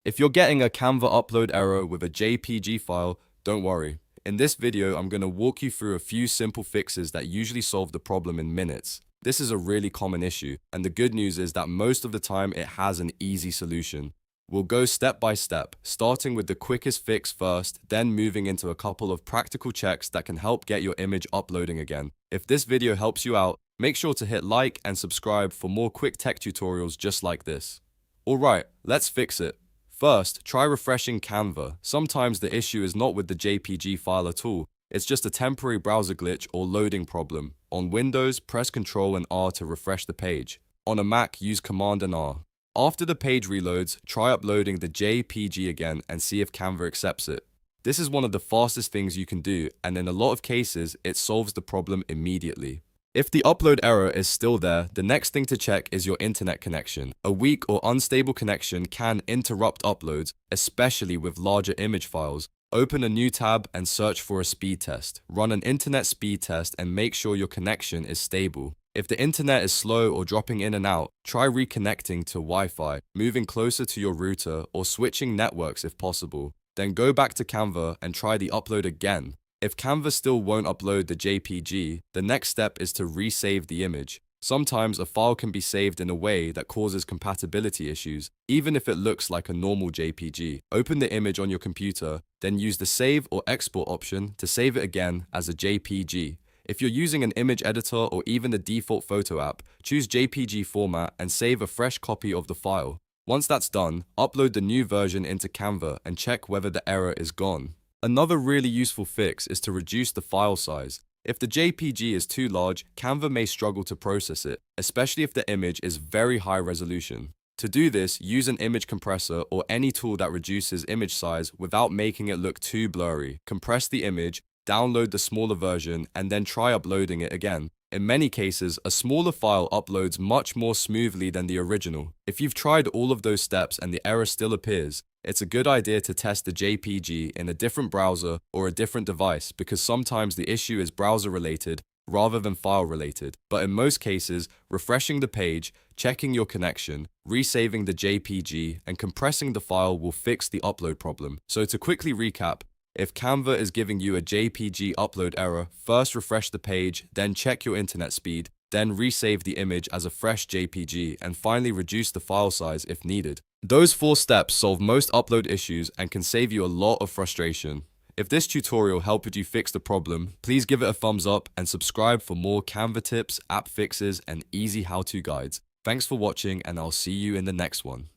If you're getting a Canva upload error with a JPG file, don't worry. In this video, I'm going to walk you through a few simple fixes that usually solve the problem in minutes. This is a really common issue, and the good news is that most of the time it has an easy solution. We'll go step by step, starting with the quickest fix first, then moving into a couple of practical checks that can help get your image uploading again. If this video helps you out, make sure to hit like and subscribe for more quick tech tutorials just like this. Alright, let's fix it. First, try refreshing Canva. Sometimes the issue is not with the JPG file at all. It's just a temporary browser glitch or loading problem. On Windows, press Ctrl and R to refresh the page. On a Mac, use Command and R. After the page reloads, try uploading the JPG again and see if Canva accepts it. This is one of the fastest things you can do, and in a lot of cases, it solves the problem immediately. If the upload error is still there, the next thing to check is your internet connection. A weak or unstable connection can interrupt uploads, especially with larger image files. Open a new tab and search for a speed test. Run an internet speed test and make sure your connection is stable. If the internet is slow or dropping in and out, try reconnecting to Wi-Fi, moving closer to your router, or switching networks if possible. Then go back to Canva and try the upload again. If Canva still won't upload the JPG, the next step is to resave the image. Sometimes a file can be saved in a way that causes compatibility issues, even if it looks like a normal JPG. Open the image on your computer, then use the Save or Export option to save it again as a JPG. If you're using an image editor or even the default photo app, choose JPG format and save a fresh copy of the file. Once that's done, upload the new version into Canva and check whether the error is gone. Another really useful fix is to reduce the file size. If the JPG is too large, Canva may struggle to process it, especially if the image is very high resolution. To do this, use an image compressor or any tool that reduces image size without making it look too blurry. Compress the image, download the smaller version, and then try uploading it again. In many cases, a smaller file uploads much more smoothly than the original. If you've tried all of those steps and the error still appears, it's a good idea to test the JPG in a different browser or a different device because sometimes the issue is browser related rather than file related. But in most cases, refreshing the page, checking your connection, resaving the JPG, and compressing the file will fix the upload problem. So to quickly recap, if Canva is giving you a JPG upload error, first refresh the page, then check your internet speed, then resave the image as a fresh JPG, and finally reduce the file size if needed. Those 4 steps solve most upload issues and can save you a lot of frustration. If this tutorial helped you fix the problem, please give it a thumbs up and subscribe for more Canva tips, app fixes, and easy how-to guides. Thanks for watching, and I'll see you in the next one.